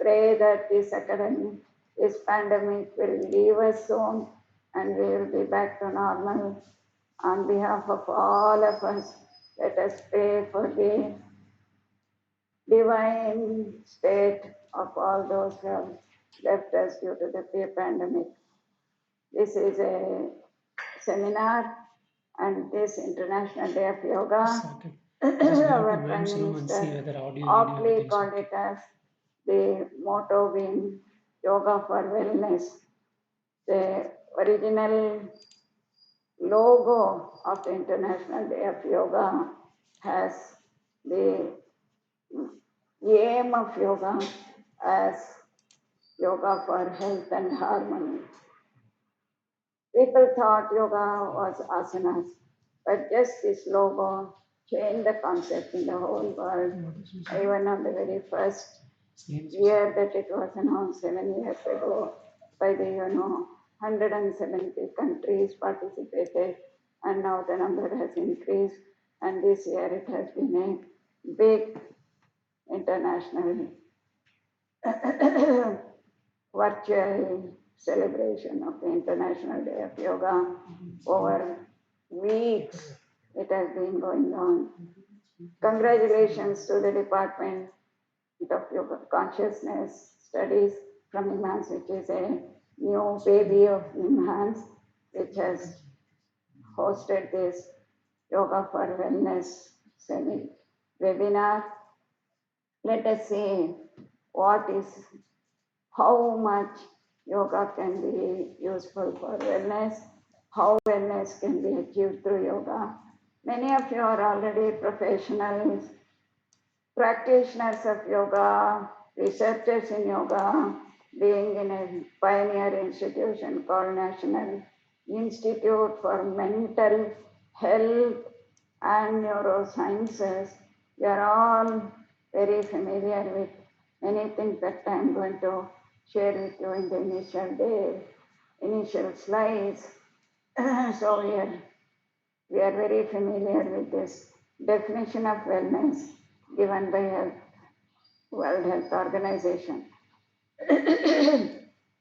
pray that this pandemic will leave us soon and we will be back to normal. On behalf of all of us, let us pray for the divine state of all those who have left us due to the pandemic. This is a seminar and this International Day of Yoga. Started. Just going Our to Prime mention and see Minister whether audio, video, aptly everything is called okay. it as the motto being Yoga for Wellness. The original logo of the International Day of Yoga has the aim of yoga as yoga for health and harmony. People thought yoga was asanas, but just this logo changed the concept in the whole world. Even on the very first year that it was announced 7 years ago by the 170 countries participated, and now the number has increased, and this year it has been a big international virtual celebration of the International Day of Yoga. Over weeks it has been going on. Congratulations to the Department of Yoga Consciousness Studies from NIMHANS, which is a new baby of NIMHANS, which has hosted this Yoga for Wellness webinar. Let us see how much yoga can be useful for wellness, how wellness can be achieved through yoga. Many of you are already professionals, practitioners of yoga, researchers in yoga, being in a pioneer institution called National Institute for Mental Health and Neurosciences. You are all very familiar with many things that I am going to share with you in the initial slides. So we are very familiar with this definition of wellness given by World Health Organization.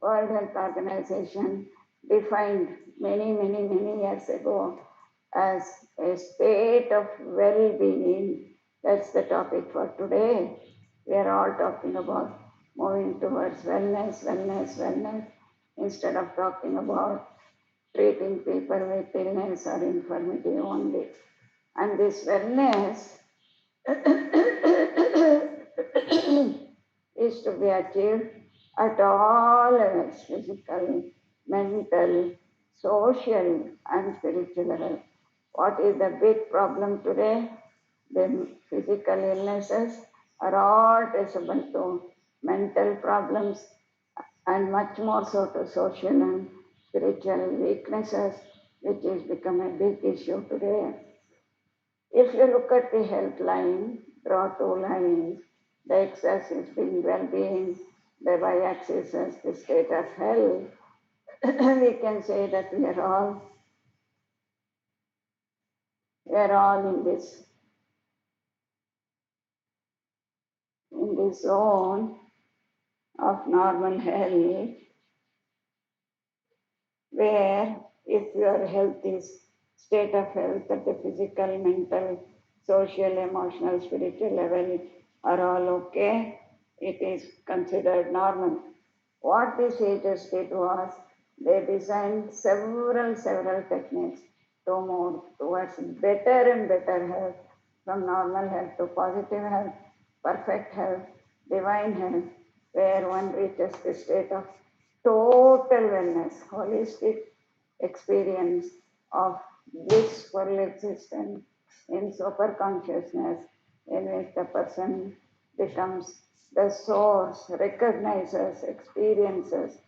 World Health Organization defined many years ago as a state of well-being. That's the topic for today. We are all talking about moving towards wellness, instead of talking about treating people with illness or infirmity only. And this wellness is to be achieved at all levels: physical, mental, social, and spiritual level. What is the big problem today? The physical illnesses are all traceable to mental problems and much more so to social and spiritual weaknesses, which has become a big issue today. If you look at the health line, draw two lines. The x-axis being well-being, the y-axis is the state of health. We can say that we are all in this zone of normal health, where if your health is state of health at the physical, mental, social, emotional, spiritual level are all okay, it is considered normal. What the sages did was they designed several techniques to move towards better and better health, from normal health to positive health, perfect health, divine health, where one reaches the state of total wellness, holistic experience of blissful existence in super consciousness, in which the person becomes the source, recognizes, experiences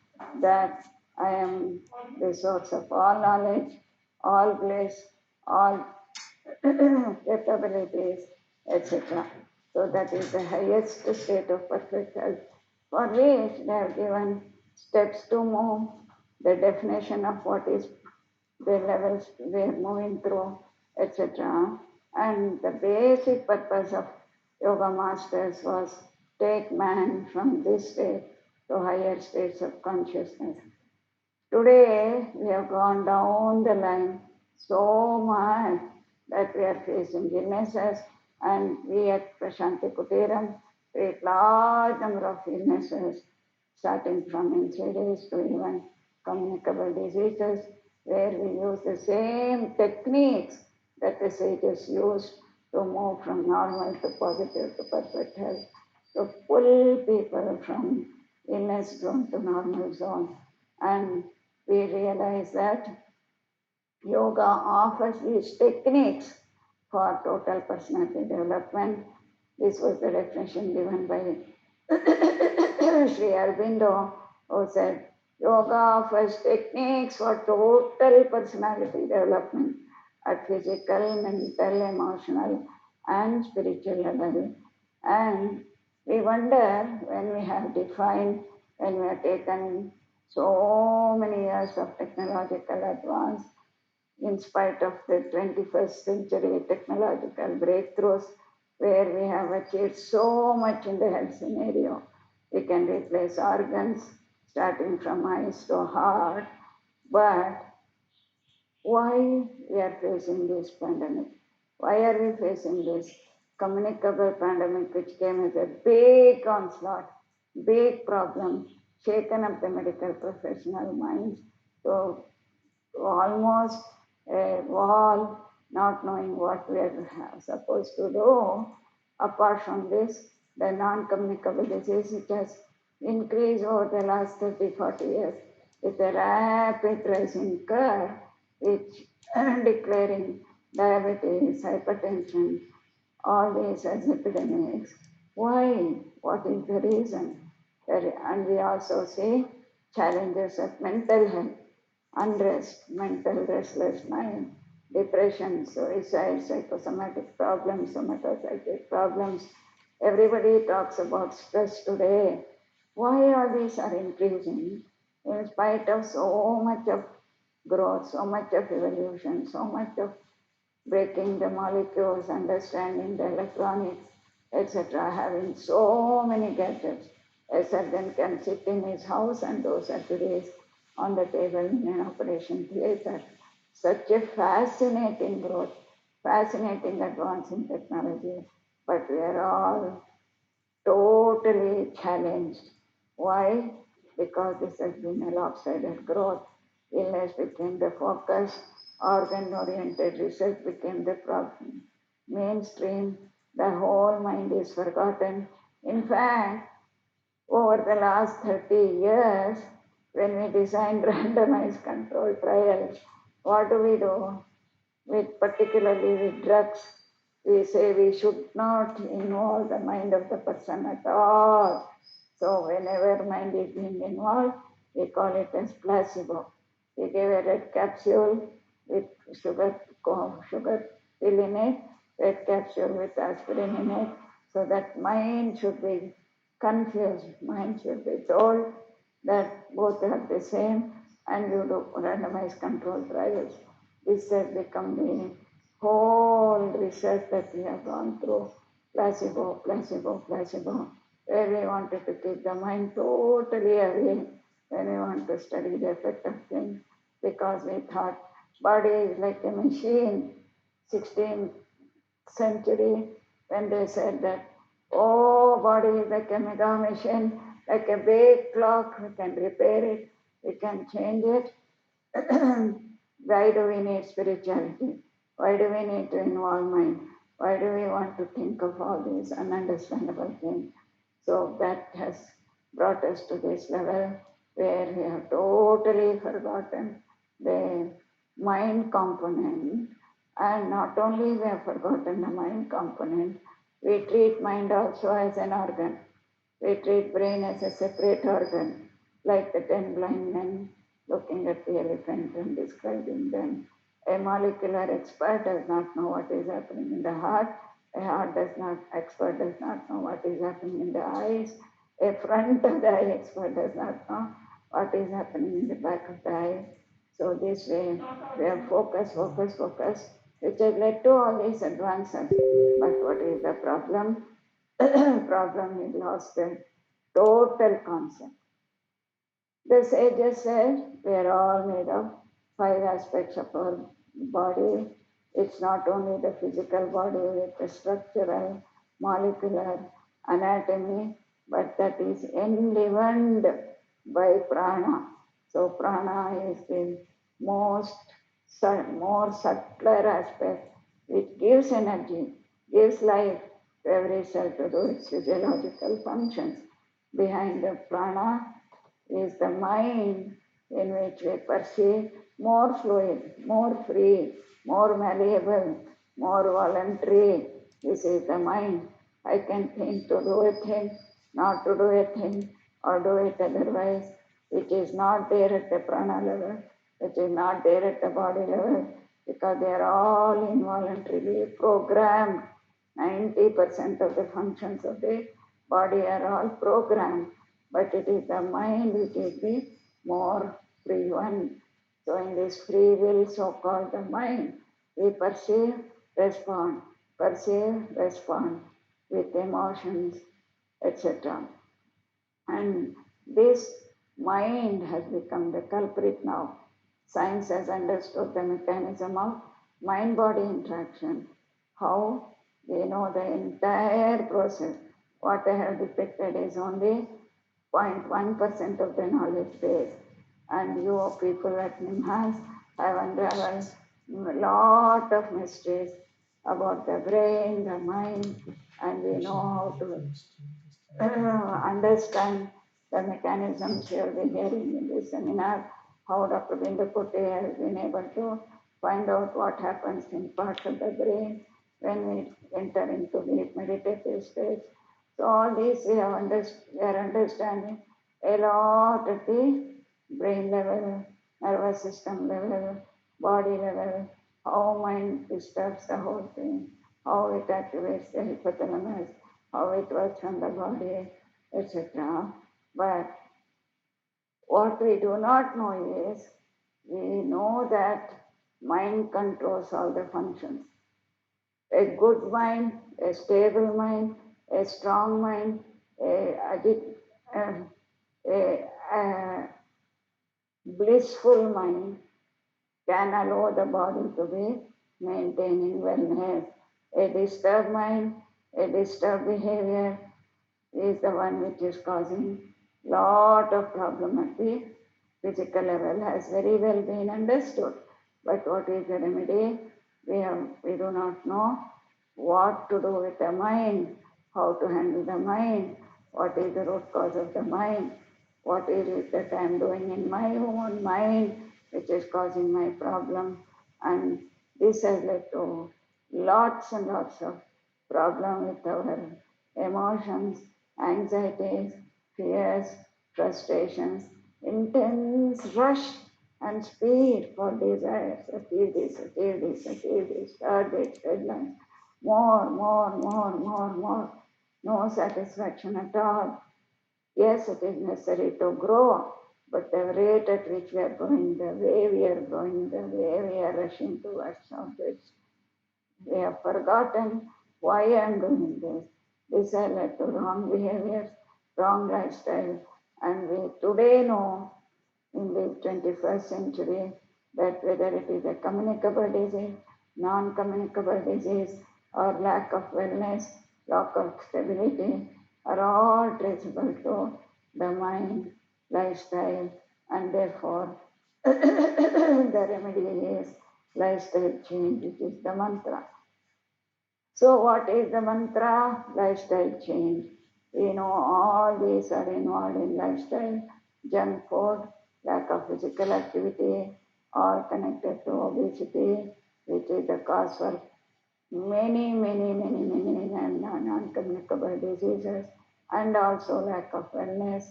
that I am the source of all knowledge, all bliss, all capabilities, etc. So that is the highest state of perfect health, for which they have given steps to move, the definition of what is the levels we are moving through, etc. And the basic purpose of yoga masters was take man from this state to higher states of consciousness. Today, we have gone down the line so much that we are facing illnesses, and we at Prashanti Kutiram treat large number of illnesses, starting from NSAIDs to even communicable diseases, where we use the same techniques that the sages used to move from normal to positive to perfect health, to pull people from illness zone to normal zone. And we realize that yoga offers these techniques for total personality development. This was the definition given by Sri Aurobindo, who said, yoga offers techniques for total personality development at physical, mental, emotional, and spiritual level. And we wonder when we have defined, when we have taken so many years of technological advance, in spite of the 21st century technological breakthroughs, where we have achieved so much in the health scenario. We can replace organs starting from eyes to heart, but why we are facing this pandemic? Why are we facing this communicable pandemic which came as a big onslaught, big problem, shaken up the medical professional minds to almost a wall, not knowing what we are supposed to do. Apart from this, the non-communicable disease which has increased over the last 30-40 years with a rapid rising curve, which declaring diabetes, hypertension, all these as epidemics. Why? What is the reason? And we also see challenges of mental health, unrest, mental restless mind, depression, suicide, psychosomatic problems, somatocytic problems. Everybody talks about stress today. Why all these are increasing in spite of so much of growth, so much of evolution, so much of breaking the molecules, understanding the electronics, etc., having so many gadgets. A surgeon can sit in his house and do surgeries on the table in an operation theater. Such a fascinating growth, fascinating advance in technology, but we are all totally challenged. Why? Because this has been a lopsided growth. Illness became the focus, organ-oriented research became the problem. Mainstream, the whole mind is forgotten. In fact, over the last 30 years, when we designed randomized controlled trials, what do? Particularly with drugs, we say we should not involve the mind of the person at all. So whenever mind is being involved, we call it as placebo. We give a red capsule with sugar pill in it, red capsule with aspirin in it, so that mind should be confused. Mind should be told that both are the same, and you do randomized control trials. This has become the whole research that we have gone through. Placebo, placebo, placebo, where we wanted to keep the mind totally away when we want to study the effect of things, because we thought body is like a machine. 16th century, when they said that, oh, body is like a mega machine, like a big clock, we can repair it, we can change it. Why do we need spirituality? Why do we need to involve mind? Why do we want to think of all these ununderstandable things? So that has brought us to this level where we have totally forgotten the mind component. And not only we have forgotten the mind component, we treat mind also as an organ. We treat brain as a separate organ, like the 10 blind men looking at the elephant and describing them. A molecular expert does not know what is happening in the heart. Expert does not know what is happening in the eyes. A front of the eye expert does not know what is happening in the back of the eye. So this way, we have focus, which has led to all these advances. But what is the problem? problem, we lost the total concept. The sages said we are all made of five aspects of our body. It's not only the physical body with the structural, molecular anatomy, but that is enlivened by prana. So prana is the most more subtler aspect. It gives energy, gives life to every cell to do its physiological functions. Behind the prana is the mind in which we perceive more fluid, more free, more malleable, more voluntary. This is the mind. I can think to do a thing, not to do a thing, or do it otherwise, which is not there at the prana level, which is not there at the body level, because they are all involuntarily programmed. 90% of the functions of the body are all programmed, but it is the mind which is the more free one. So, in this free will, so called the mind, we perceive, respond with emotions, etc. And this mind has become the culprit now. Science has understood the mechanism of mind body interaction. How? They know the entire process. What I have depicted is only 0.1% of the knowledge base. And you people at NIMHAS have unraveled a lot of mysteries about the brain, the mind, and we know how to understand the mechanisms you have been hearing in this seminar, how Dr. Binduputti has been able to find out what happens in parts of the brain when we enter into the meditative state. So all these we are understanding a lot at the brain level, nervous system level, body level, how mind disturbs the whole thing, how it activates the hypothalamus, how it works on the body, etc. But what we do not know is, we know that mind controls all the functions. A good mind, a stable mind, a strong mind, a, a blissful mind can allow the body to be maintaining wellness. A disturbed mind, a disturbed behavior is the one which is causing lot of problem at the physical level, has very well been understood. But what is the remedy? We do not know what to do with the mind, how to handle the mind, what is the root cause of the mind, what is it that I am doing in my own mind which is causing my problem. And this has led to lots and lots of problem with our emotions, anxieties, fears, frustrations, intense rush and speed for desires, achieve this, targets, deadlines, more, no satisfaction at all. Yes, it is necessary to grow, but the rate at which we are going, the way we are going, the way we are rushing towards all this, we have forgotten why I am doing this. This has led to wrong behaviors, wrong lifestyle, and we today know in the 21st century that whether it is a communicable disease, non-communicable disease, or lack of wellness, lack of stability, are all traceable to the mind, lifestyle, and therefore the remedy is lifestyle change, which is the mantra. So, what is the mantra? Lifestyle change. We know all these are involved in lifestyle, junk food, lack of physical activity, all connected to obesity, which is the cause for many non-communicable diseases, and also lack of wellness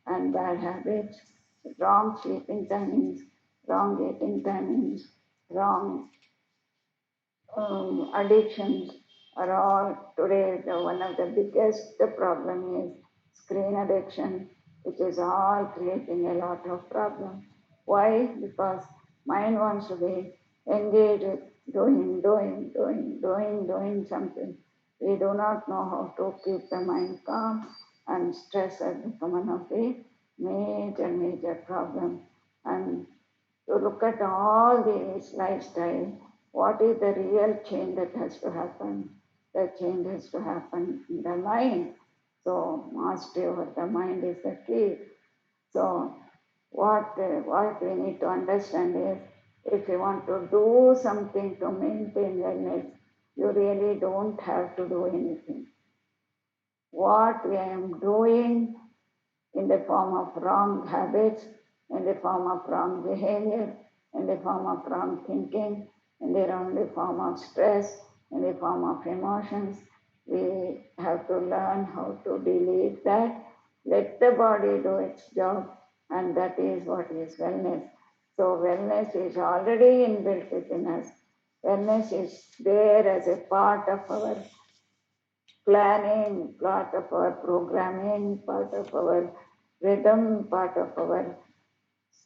and bad habits, wrong sleeping timings, wrong eating timings, wrong addictions are all today one of the biggest problem is screen addiction, which is all creating a lot of problem. Why? Because mind wants to be engaged with doing something We do not know how to keep the mind calm, and stress has become one of the major problem. And to look at all these lifestyle, what is the real change that has to happen? The change has to happen in the mind. So mastery over the mind is the key. So what we need to understand is, if you want to do something to maintain wellness, you really don't have to do anything. What I am doing in the form of wrong habits, in the form of wrong behavior, in the form of wrong thinking, in the form of stress, in the form of emotions. We have to learn how to delete that, let the body do its job, and that is what is wellness. So, wellness is already inbuilt within us. Wellness is there as a part of our planning, part of our programming, part of our rhythm, part of our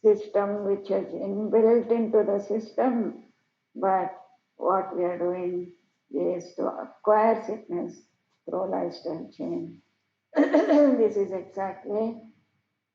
system which is inbuilt into the system. But what we are doing is to acquire fitness through lifestyle change. This is exactly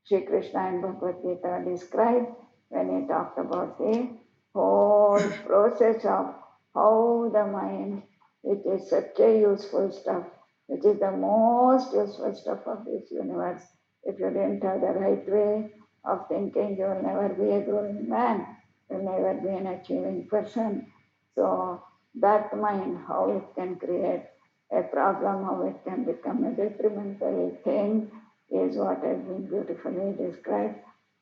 Sri Krishna in Bhagavad Gita described when he talked about the whole process of how the mind, which is such a useful stuff, which is the most useful stuff of this universe. If you didn't have the right way of thinking, you will never be a growing man, you will never be an achieving person. So that mind, how it can create a problem, how it can become a detrimental thing, is what has been beautifully described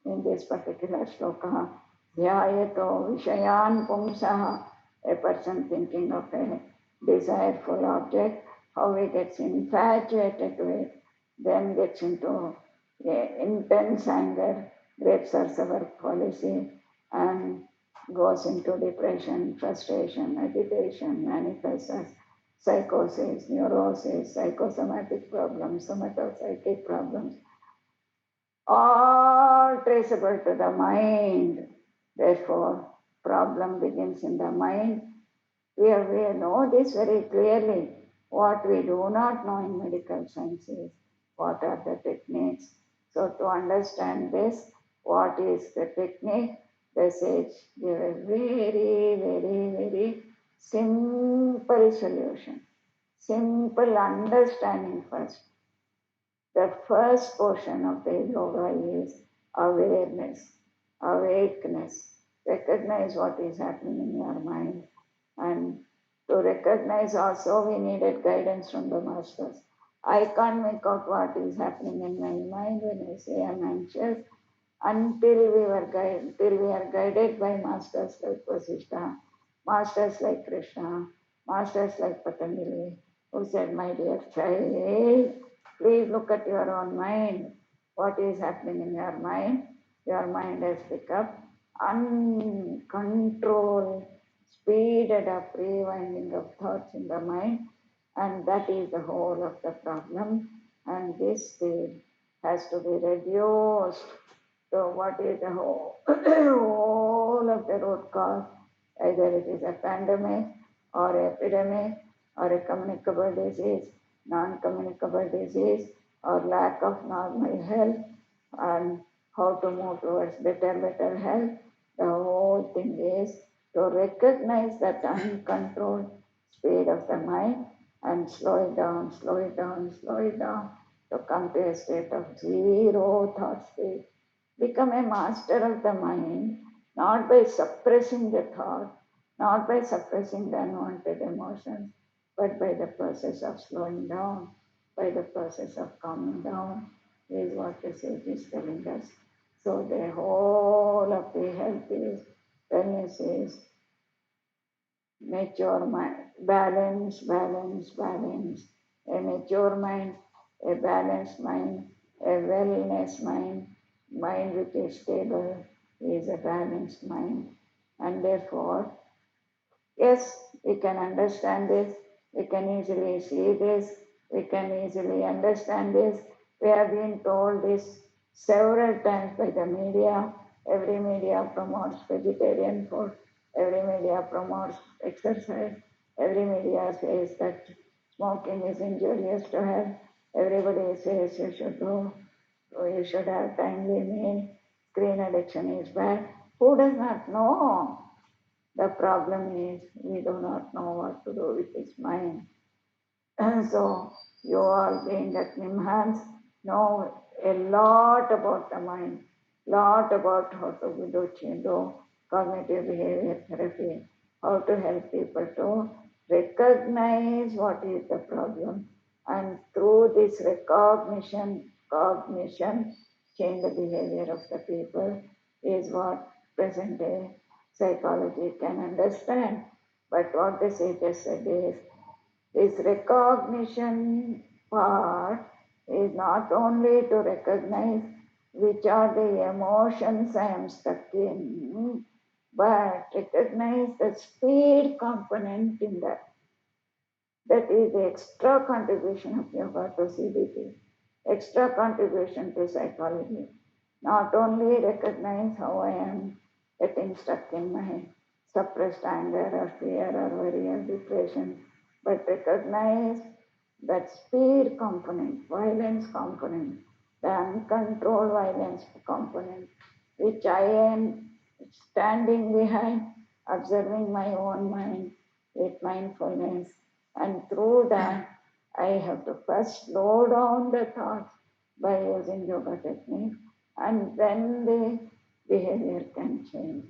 in this particular shloka. Dhyayato vishayan pumsaha, a person thinking of a desireful object, how he gets infatuated with it, then gets into intense anger, grapes are our policy, and goes into depression, frustration, agitation, manifests as psychosis, neurosis, psychosomatic problems, somatopsychic problems, all traceable to the mind. Therefore, problem begins in the mind. We know this very clearly. What we do not know in medical science is what are the techniques. So to understand this, what is the technique? The sage gave a very simple solution. Simple understanding first. The first portion of the yoga is awareness, awakeness. Recognize what is happening in your mind. And to recognize also, we needed guidance from the masters. I can't make out what is happening in my mind when I say I'm anxious until we are guided by masters like Vasishtha, masters like Krishna, masters like Patanjali, who said, my dear child, please look at your own mind. What is happening in your mind? Your mind has become uncontrolled, speeded up rewinding of thoughts in the mind, and that is the whole of the problem. And this speed has to be reduced. So what is the whole, whole of the root cause? Either it is a pandemic or epidemic or a communicable disease, non-communicable disease, or lack of normal health, and how to move towards better health. The whole thing is to recognize that uncontrolled speed of the mind and slow it down, to come to a state of zero thought speed. Become a master of the mind, not by suppressing the thought, not by suppressing the unwanted emotions, but by the process of slowing down, by the process of calming down, is what the sage is telling us. So the whole of the health is, wellness is mature mind, balance. A mature mind, a balanced mind, a wellness mind which is stable is a balanced mind. And therefore, yes, we can understand this, we can easily see this, we can easily understand this. We have been told this several times by the media. Every media promotes vegetarian food, every media promotes exercise, every media says that smoking is injurious to health. Everybody says you should do, you should have timely meal, screen addiction is bad. Who does not know? The problem is we do not know what to do with his mind. And so you all being at NIMHANS know a lot about the mind, lot about how to do cognitive behavior therapy, how to help people to recognize what is the problem, and through this cognition, change the behavior of the people is what present day psychology can understand. But what the sages said is this recognition part is not only to recognize which are the emotions I am stuck in, but recognize the speed component in that. That is the extra contribution of yoga to CBT, extra contribution to psychology. Not only recognize how I am getting stuck in my suppressed anger or fear or worry or depression, but recognize that speed component, violence component, the uncontrolled violence component, which I am standing behind, observing my own mind with mindfulness. And through that, I have to first slow down the thoughts by using yoga technique, and then the behavior can change.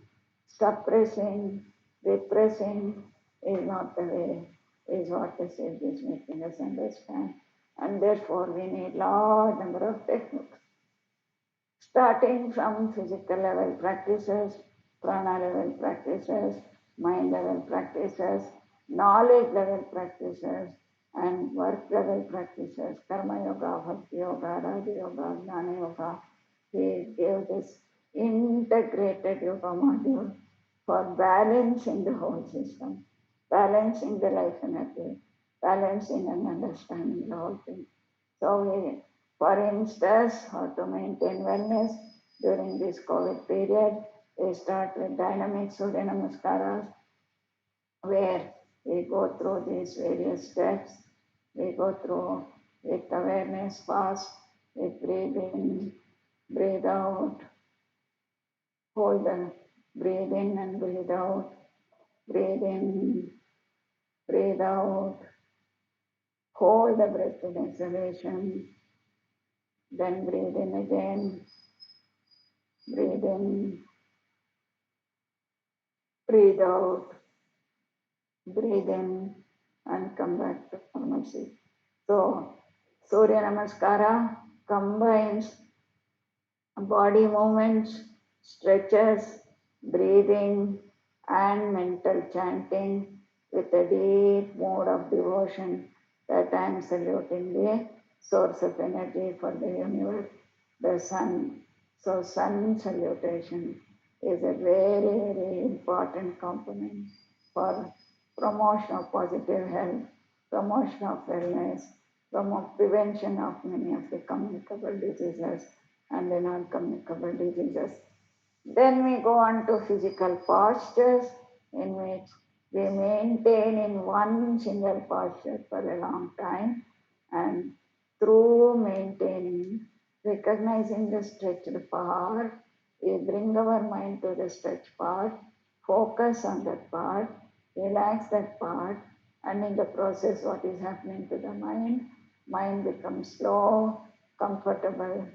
Suppressing, repressing is not the way, is what the sage is making us understand. And therefore, we need large number of techniques, starting from physical level practices, prana level practices, mind level practices, knowledge level practices, and work level practices, karma yoga, bhakti yoga, raja yoga, jnana yoga. He gave this integrated yoga module for balancing the whole system, balancing the life energy, balancing and understanding the whole thing. So we, for instance, how to maintain wellness during this COVID period, we start with dynamic Surya Namaskaras, where we go through these various steps. We go through with awareness fast, with breathe in, breathe out, hold the breathe in and breathe out, breathe in, breathe out, hold the breath in exhalation, then breathe in again, breathe in, breathe out, breathe in, and come back to normalcy. So, Surya Namaskara combines body movements, stretches, breathing, and mental chanting with a deep mode of devotion that I am saluting the source of energy for the universe, the sun. So, sun salutation is a very, very important component for promotion of positive health, promotion of wellness, prevention of many of the communicable diseases and the non-communicable diseases. Then we go on to physical postures in which we maintain in one single posture for a long time, and through maintaining, recognizing the stretched part, we bring our mind to the stretched part, focus on that part, relax that part, and in the process what is happening to the mind, mind becomes slow, comfortable,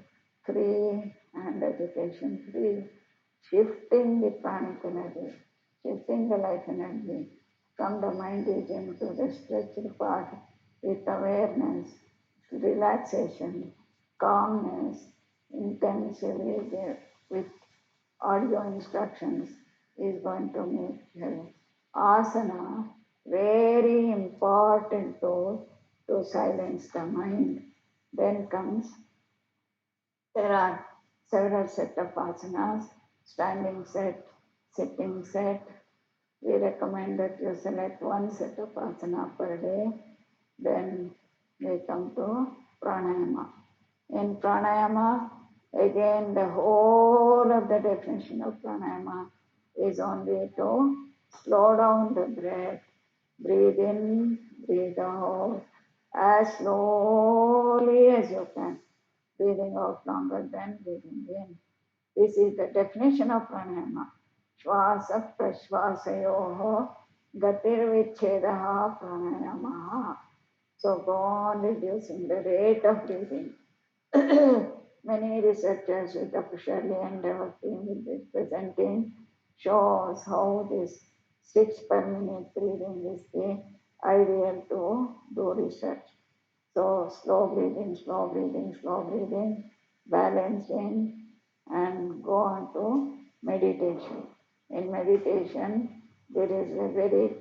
free, and agitation free, shifting the pranic energy, shifting the life energy from the mind region to the stretched part with awareness, relaxation, calmness, intensively with audio instructions is going to make health. Asana, very important tool to silence the mind. Then comes, there are several set of asanas, standing set, sitting set. We recommend that you select one set of asana per day. Then we come to pranayama. In pranayama, again the whole of the definition of pranayama is only to slow down the breath, breathe in, breathe out, as slowly as you can, breathing out longer than breathing in. This is the definition of pranayama. Shvasa prashvasayoho gatirvichedaha pranayama. So go on reducing the rate of breathing. Many researchers with Dr. Shirley and our team will be presenting shows how this 6 per minute breathing is the ideal to do research. So slow breathing, slow breathing, slow breathing, balancing, and go on to meditation. In meditation, there is a very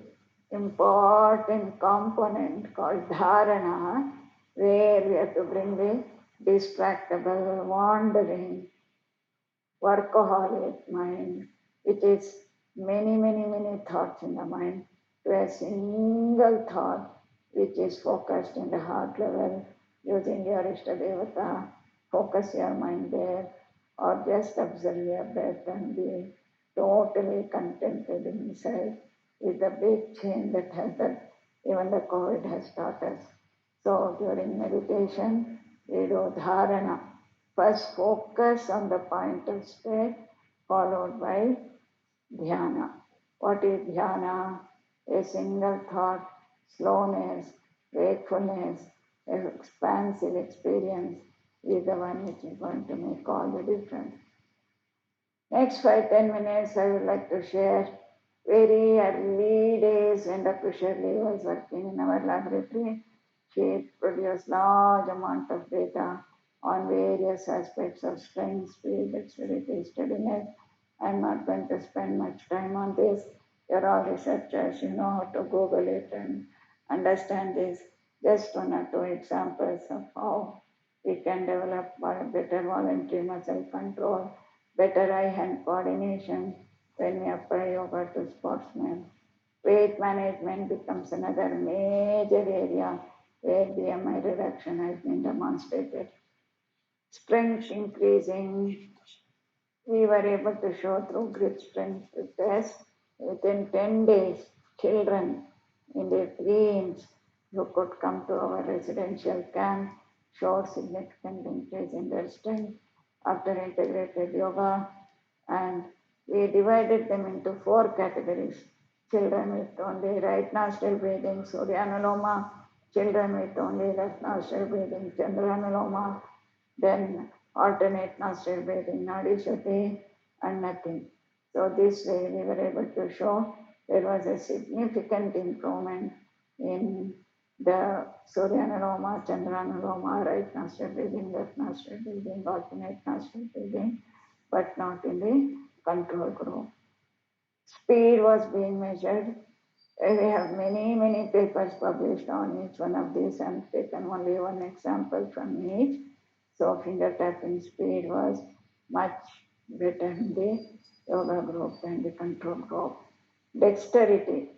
important component called dharana, where we have to bring the distractible, wandering, workaholic mind, which is many thoughts in the mind, to a single thought which is focused in the heart level, using your Ishtadevata, focus your mind there, or just observe your breath and be totally contented inside, is the big change that even the COVID has taught us. So during meditation, we do dharana. First focus on the point of state, followed by dhyana. What is dhyana? A single thought, slowness, wakefulness, expansive experience is the one which is going to make all the difference. Next 5-10 minutes, I would like to share very early days when Dr. Shirley was working in our laboratory. She produced large amount of data on various aspects of strength, speed, dexterity, steadiness. I'm not going to spend much time on this. You're all researchers, you know how to Google it and understand this. Just one or two examples of how we can develop better voluntary muscle control, better eye-hand coordination when we apply yoga to sportsmen. Weight management becomes another major area where BMI reduction has been demonstrated. Strength increasing, we were able to show through grip strength test within 10 days, children in their teens who could come to our residential camp showed significant increase in their strength after integrated yoga, and we divided them into 4 categories. Children with only right nostril breathing, Suryanuloma, children with only left nostril breathing, Chandranuloma, then alternate nostril breathing, Nadi Shuddhi, and nothing. So this way we were able to show there was a significant improvement in the Suryanuloma, Chandranuloma, right nostril breathing, left nostril breathing, alternate nostril breathing, but not in the control group. Speed was being measured. We have many papers published on each one of these and taken only one example from each. So finger tapping speed was much better in the yoga group than the control group. Dexterity,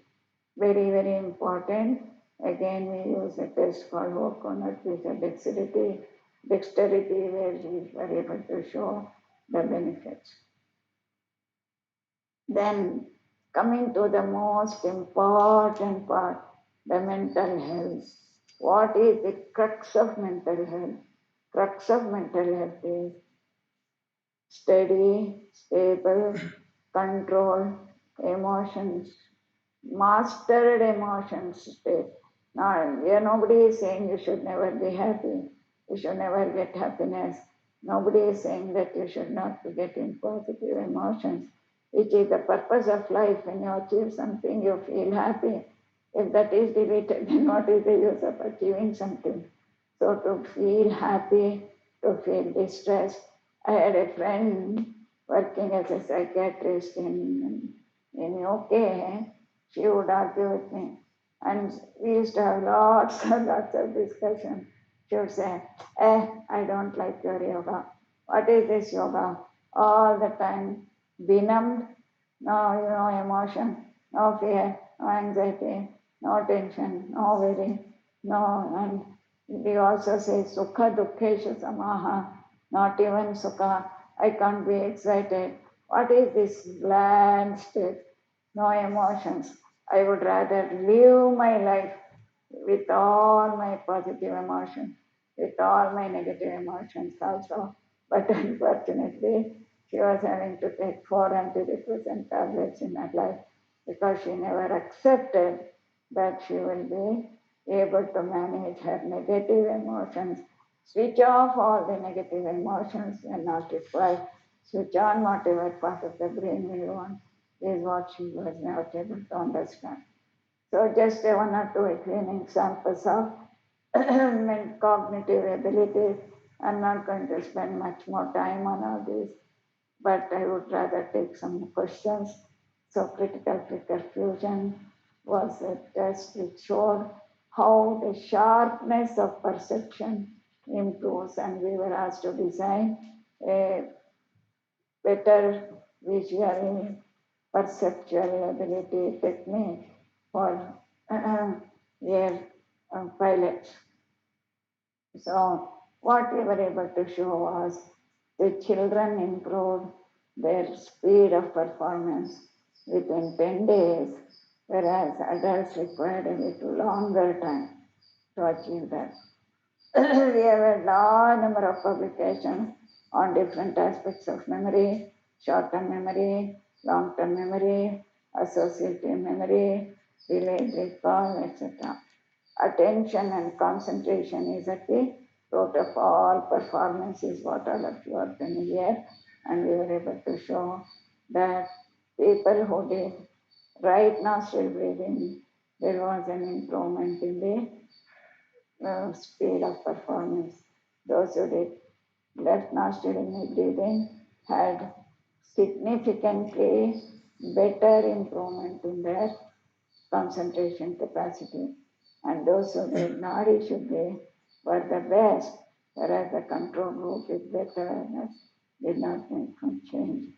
very important. Again, we use a test called O'Connor with dexterity where we were able to show the benefits. Then coming to the most important part, the mental health. What is the crux of mental health? Crux of mental health is steady, stable, control, emotions, mastered emotions state. Now, here nobody is saying you should never be happy, you should never get happiness. Nobody is saying that you should not be getting positive emotions, which is the purpose of life. When you achieve something, you feel happy. If that is deleted, then what is the use of achieving something? So to feel happy, to feel distressed. I had a friend working as a psychiatrist in UK. She would argue with me. And we used to have lots and lots of discussion. She would say, I don't like your yoga. What is this yoga? All the time, benumbed, no emotion, no fear, no anxiety, no tension, no worry, no. And we also say, Sukha Dukkhesha Samaha, not even Sukha, I can't be excited. What is this bland state? No emotions. I would rather live my life with all my positive emotions, with all my negative emotions also. But unfortunately, she was having to take 4 antidepressant tablets in her life because she never accepted that she will be able to manage her negative emotions. Switch off all the negative emotions when not required. Switch on whatever part of the brain we want is what she was not able to understand. So just one or two clean examples of cognitive abilities. I'm not going to spend much more time on all these, but I would rather take some questions. So critical trigger fusion was a test which showed how the sharpness of perception improves, and we were asked to design a better visual perceptual ability technique for their pilots. So what we were able to show was the children improved their speed of performance within 10 days, whereas adults required a little longer time to achieve that. We have a large number of publications on different aspects of memory, short-term memory, long-term memory, associative memory, delayed recall, etc. Attention and concentration is at the root of all performance is what all of you are familiar, and we were able to show that people who did right nostril breathing, there was an improvement in the speed of performance. Those who did left nostril breathing had significantly better improvement in their concentration capacity. And those who did Nadi Shuddhi were the best, whereas the control group with better awareness did not make some change.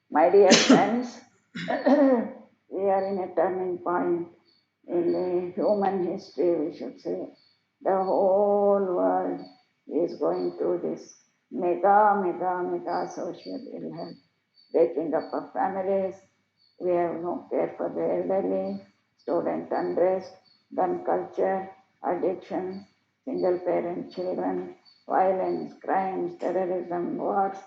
My dear friends, we are in a turning point in the human history, we should say. The whole world is going through this mega social ill health, breaking up of families. We have no care for the elderly, student unrest, gun culture, addiction, single parent children, violence, crimes, terrorism, wars.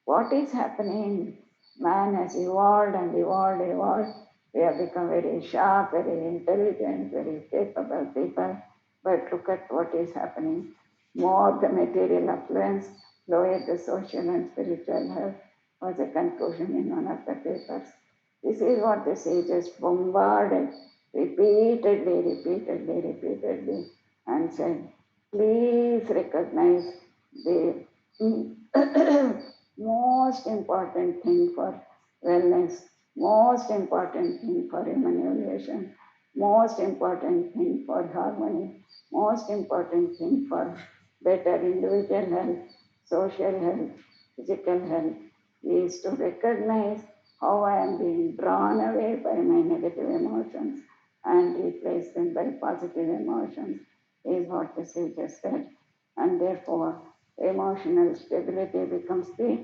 What is happening? Man has evolved and evolved. We have become very sharp, very intelligent, very capable people. But look at what is happening. More the material affluence, lower the social and spiritual health was a conclusion in one of the papers. This is what the sages bombarded repeatedly, and said, please recognize the most important thing for wellness, most important thing for human evolution, most important thing for harmony, most important thing for better individual health, social health, physical health is to recognize how I am being drawn away by my negative emotions and replace them by positive emotions is what the sages said. And therefore, emotional stability becomes the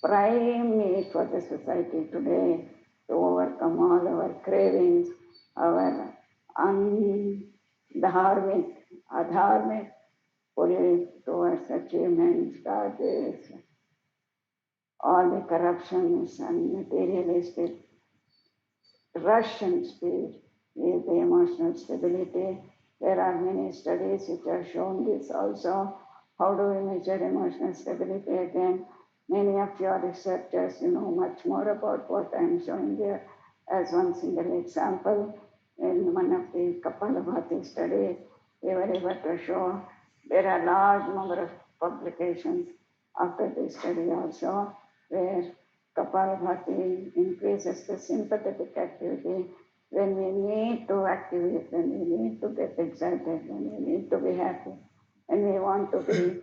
prime need for the society today to overcome all our cravings, our adharmic pull towards achievements, targets, all the corruptions and materialistic rush and speed is the emotional stability. There are many studies which have shown this also. How do we measure emotional stability again? Many of your researchers, you know much more about what I am showing here as one single example. In one of the Kapalabhati studies, we were able to show there are large number of publications after this study also, where Kapalabhati increases the sympathetic activity when we need to activate, when we need to get excited, when we need to be happy, when we want to be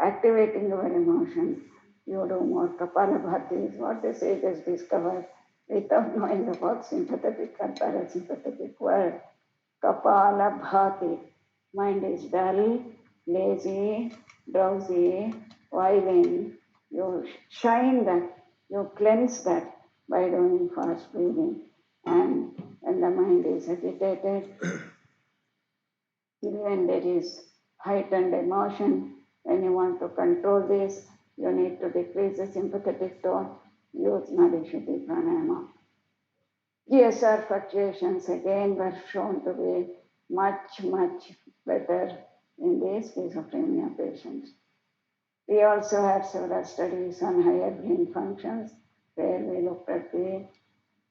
activating our emotions. You do more Kapalabhati is what the sages discovered without knowing about sympathetic or parasympathetic word. Kapalabhati. Mind is dull, lazy, drowsy, violent. You shine that, you cleanse that by doing fast breathing. And when the mind is agitated, When there is heightened emotion, when you want to control this, you need to decrease the sympathetic tone, use Nadi Shuddhi Pranayama. GSR fluctuations again were shown to be much, much better in these schizophrenia patients. We also had several studies on higher brain functions where we looked at the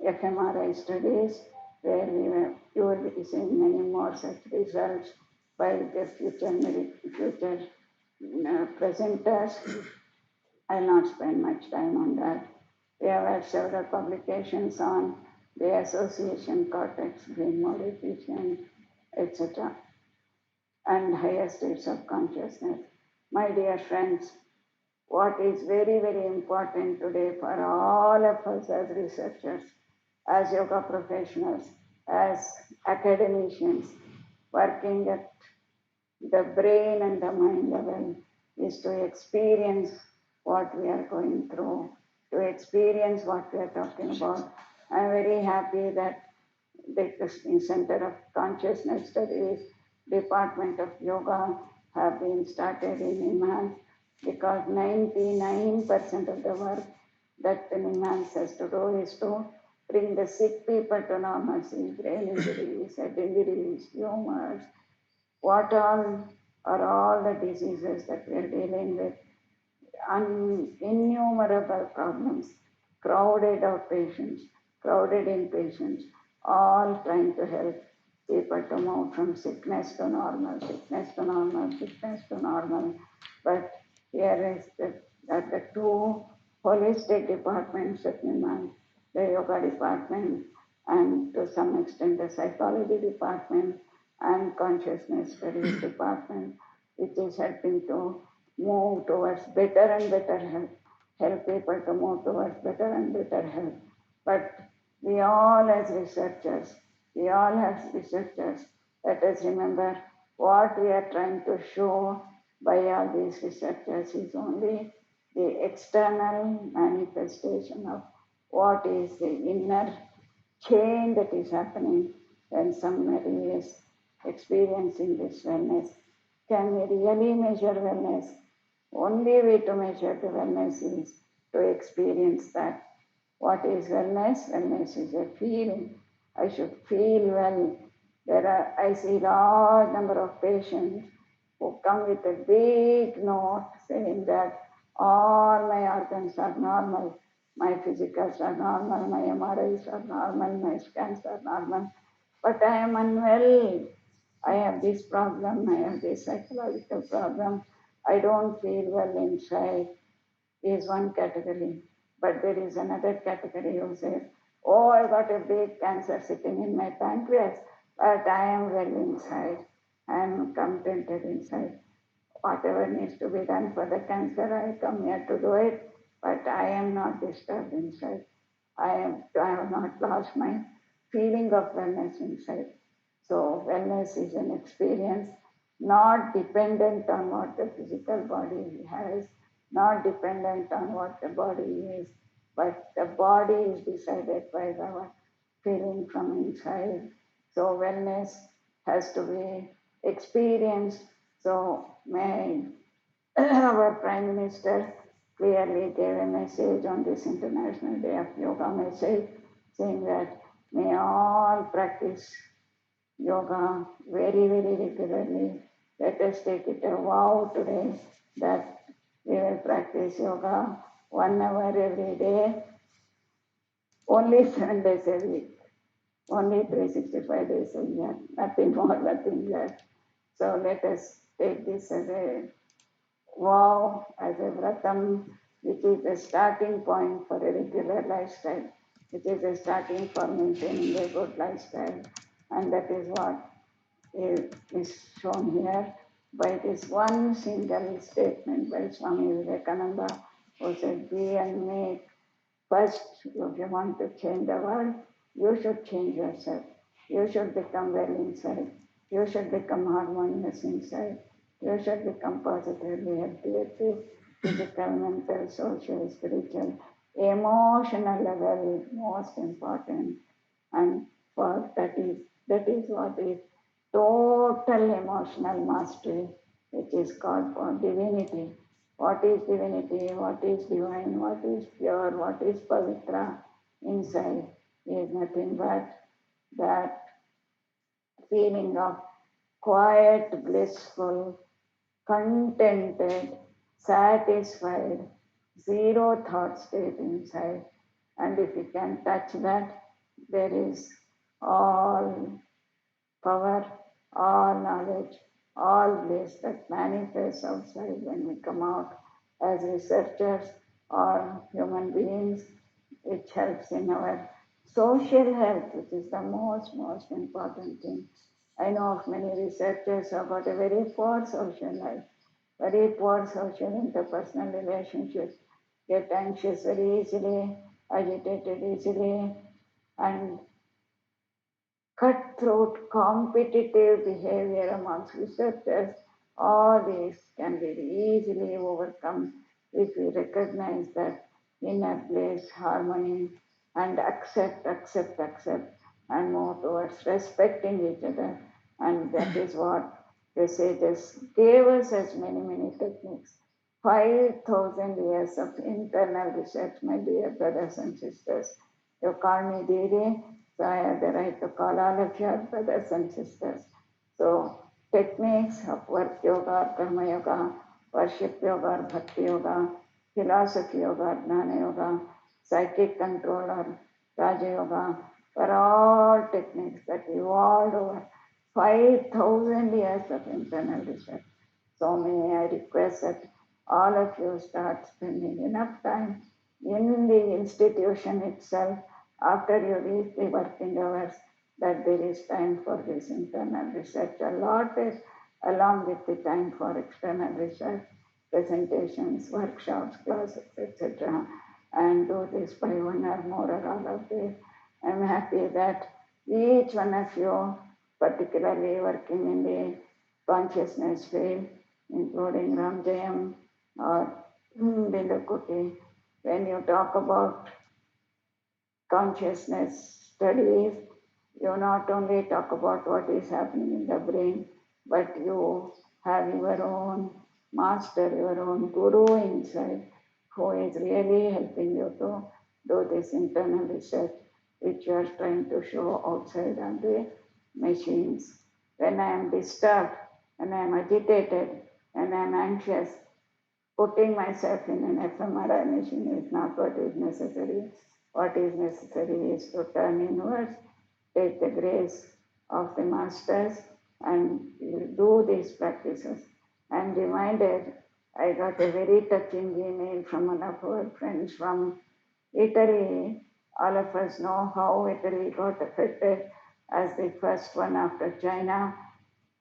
fMRI studies where you will be seeing many more such results by the future presenters. I'll not spend much time on that. We have had several publications on the association cortex being more efficient, etc., and higher states of consciousness. My dear friends, what is very, very important today for all of us as researchers, as yoga professionals, as academicians, working at the brain and the mind level, is to experience what we are going through, to experience what we are talking about. I'm very happy that the Center of Consciousness Studies, Department of Yoga have been started in NIMHANS because 99% of the work that the NIMHANS has to do is to bring the sick people to normalcy, brain injuries, head injuries, tumors, what all are all the diseases that we are dealing with, innumerable problems, crowded outpatients, crowded inpatients, all trying to help people to move from sickness to normal, sickness to normal, sickness to normal. But here is the two holistic departments at NIMHANS, the yoga department and to some extent the psychology department and consciousness studies department, which is helping to move towards better and better health, help people to move towards better and better health. But we all as researchers, let us remember what we are trying to show by all these researchers is only the external manifestation of what is the inner change that is happening when somebody is experiencing this wellness. Can we really measure wellness? Only way to measure the wellness is to experience that. What is wellness? Wellness is a feeling. I should feel well. I see large number of patients who come with a big note saying that all my organs are normal, my physicals are normal, my MRIs are normal, my scans are normal, but I am unwell. I have this problem, I have this psychological problem, I don't feel well inside, is one category. But there is another category who says, oh, I got a big cancer sitting in my pancreas, but I am well inside, I am contented inside. Whatever needs to be done for the cancer, I come here to do it, but I am not disturbed inside. I have not lost my feeling of wellness inside. So wellness is an experience not dependent on what the physical body has, not dependent on what the body is, but the body is decided by our feeling from inside. So wellness has to be experienced. So may our Prime Minister clearly gave a message on this International Day of Yoga message saying that may all practice yoga very, very regularly. Let us take it a vow today that we will practice yoga 1 hour every day, only 7 days a week, only 365 days a year, nothing more, nothing less. So let us take this as a vow, as a vratam, which is the starting point for a regular lifestyle, which is a starting for maintaining a good lifestyle. And that is what is shown here by this one single statement by Swami Vivekananda, who said, be and make. First, if you want to change the world, you should change yourself. You should become well inside. You should become harmonious inside. You should become positively healthy at the physical, mental, social, spiritual, emotional level, most important. And for that is what is total emotional mastery, which is called for divinity. What is divinity? What is divine? What is pure? What is pavitra inside is nothing but that feeling of quiet, blissful, contented, satisfied, zero thought state inside. And if you can touch that, there is all power, all knowledge, all bliss that manifests outside when we come out as researchers or human beings, which helps in our social health, which is the most important thing. I know of many researchers who have got a very poor social life, very poor social interpersonal relationships, get anxious very easily, agitated easily, and cutthroat competitive behavior amongst researchers, all these can be easily overcome if we recognize that inner bliss, harmony, and accept, and move towards respecting each other. And that is what the sages gave us as many techniques. 5,000 years of internal research, my dear brothers and sisters. You call me Didi, so I have the right to call all of your brothers and sisters. So techniques of work yoga or karma yoga, worship yoga or bhakti yoga, philosophy yoga or jnana yoga, psychic control or raja yoga were all techniques that evolved over 5,000 years of internal research. So may I request that all of you start spending enough time in the institution itself after you reach the working hours, that there is time for this internal research allotted along with the time for external research, presentations, workshops, classes, etc. And do this by one or more or all of this. I'm happy that each one of you, particularly working in the consciousness field, including Ramjayam or Bindukuti, when you talk about consciousness studies, you not only talk about what is happening in the brain, but you have your own master, your own guru inside, who is really helping you to do this internal research, which you are trying to show outside on the machines. When I am disturbed, when I am agitated, when I am anxious, putting myself in an fMRI machine is not what is necessary. What is necessary is to turn inwards, take the grace of the masters, and do these practices. I'm reminded, I got a very touching email from one of our friends from Italy. All of us know how Italy got affected as the first one after China.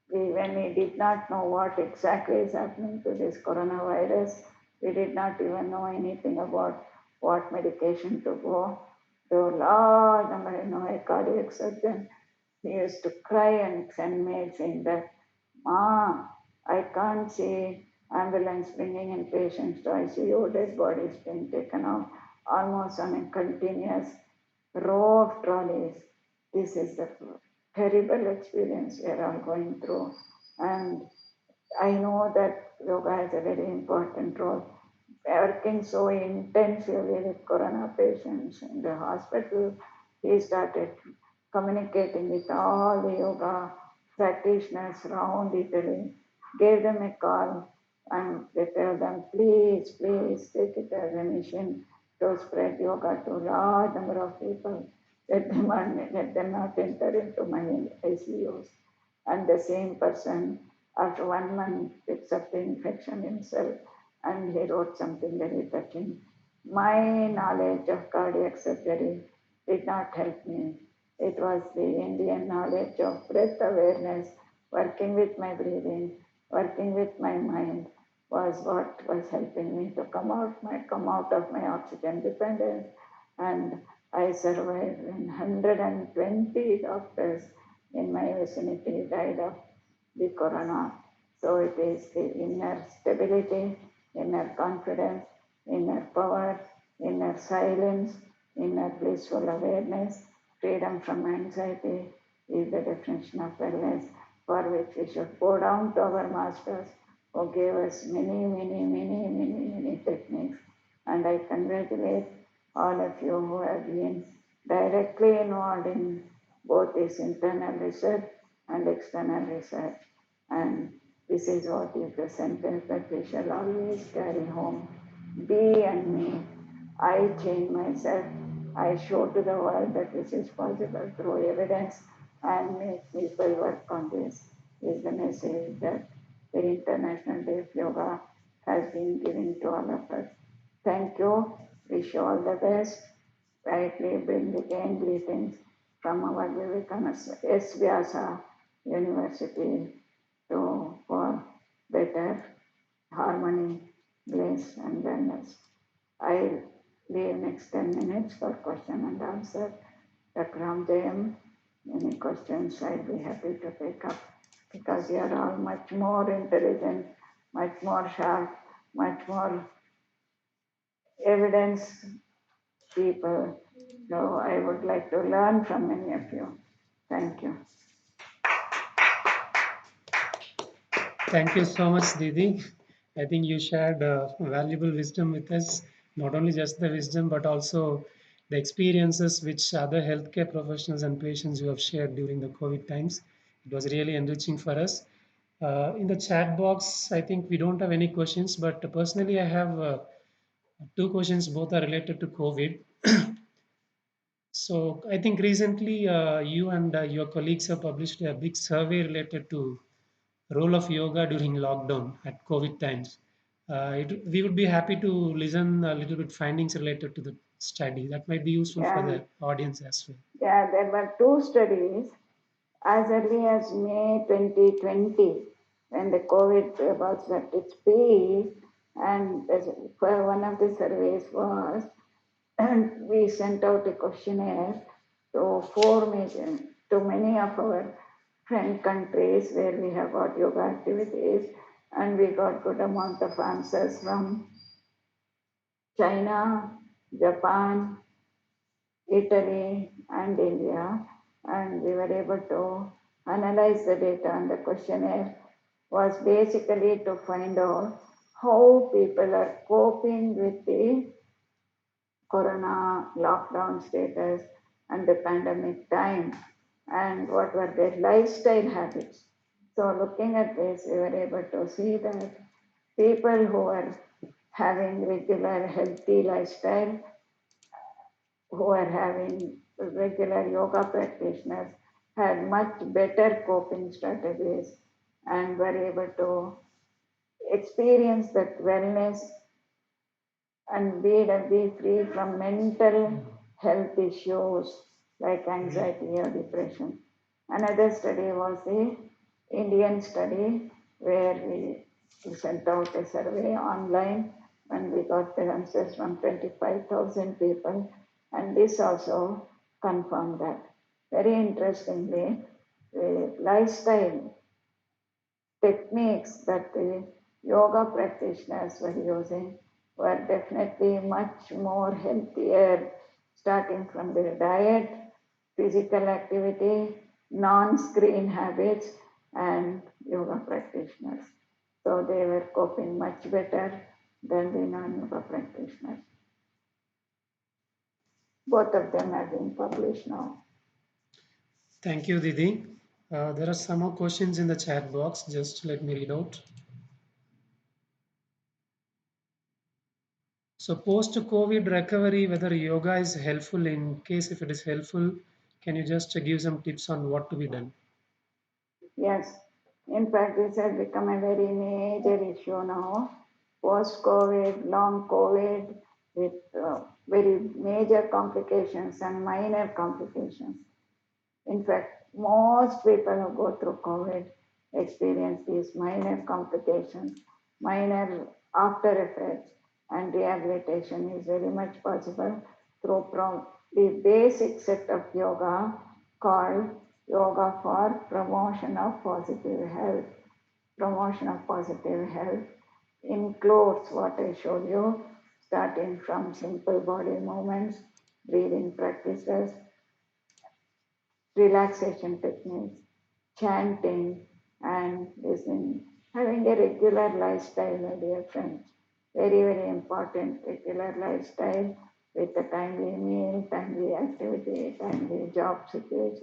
When we did not know what exactly is happening to this coronavirus, we did not even know anything about what medication to go. Though large number, a cardiac surgeon, he used to cry and send mail saying that, Ma, I can't see ambulance bringing in patients to ICU, dead bodies being taken out almost on a continuous row of trolleys. This is the terrible experience we are all going through. And I know that yoga has a very important role. Working so intensively with corona patients in the hospital, he started communicating with all the yoga practitioners around Italy, gave them a call, and they tell them, please take it as a mission to spread yoga to a large number of people. Let them not enter into my ICUs. And the same person, after 1 month, picks up the infection himself, and he wrote something very touching. My knowledge of cardiac surgery did not help me. It was the Indian knowledge of breath awareness, working with my breathing, working with my mind, was what was helping me to come out of my oxygen dependence. And I survived, and 120 doctors in my vicinity died of the corona. So it is the inner stability, inner confidence, inner power, inner silence, inner blissful awareness, freedom from anxiety is the definition of wellness. for which we should bow down to our masters who gave us many techniques. And I congratulate all of you who have been directly involved in both this internal research and external research. And this is what is the sentence that we shall always carry home. Be and me. I change myself. I show to the world that this is possible through evidence and make people work on this. Is the message that the International Day of Yoga has been giving to all of us. Thank you. Wish you all the best. Rightly bring again greetings from our Vivekananda S. Vyasa University for better harmony, bliss, and wellness. I leave next 10 minutes for question and answer. Dr. Ramjayam, any questions I'll be happy to take up because you are all much more intelligent, much more sharp, much more evidence people. So I would like to learn from many of you. Thank you. Thank you so much, Didi. I think you shared valuable wisdom with us, not only just the wisdom, but also the experiences which other healthcare professionals and patients you have shared during the COVID times. It was really enriching for us. In the chat box, I think we don't have any questions, but personally, I have two questions. Both are related to COVID. So I think recently you and your colleagues have published a big survey related to role of yoga during lockdown at COVID times. We would be happy to listen a little bit findings related to the study. That might be useful for Yeah, the audience as well. yeah, there were two studies as early as May 2020, when the COVID was at its peak, and for one of the surveys was, and we sent out a questionnaire to to many of our friend countries where we have got yoga activities, and we got good amount of answers from China, Japan, Italy, and India, and we were able to analyze the data, and the questionnaire was basically to find out how people are coping with the corona lockdown status and the pandemic time, and what were their lifestyle habits. So, looking at this, we were able to see that people who are having regular healthy lifestyle, who are having regular yoga practitioners, had much better coping strategies and were able to experience that wellness and be free from mental health issues like anxiety or depression. Another study was the Indian study where we sent out a survey online and we got the answers from 25,000 people, and this also confirmed that. Very interestingly, the lifestyle techniques that the yoga practitioners were using were definitely much more healthier, starting from their diet, physical activity, non screen habits, and yoga practitioners. So they were coping much better than the non yoga practitioners. Both of them have been published now. Thank you, Didi. There are some more questions in the chat box. Just let me read out. So post-COVID recovery, whether yoga is helpful, in case if it is helpful, can you just give some tips on what to be done? Yes, in fact, this has become a very major issue now. Post COVID, long COVID, with very major complications and minor complications. In fact, most people who go through COVID experience these minor complications, minor after effects, and rehabilitation is very much possible through the basic set of yoga called Yoga for Promotion of Positive Health. Promotion of positive health includes what I showed you, starting from simple body movements, breathing practices, relaxation techniques, chanting, and listening. Having a regular lifestyle, my dear friends, very, very important regular lifestyle with a timely meal, timely activity, timely job situation.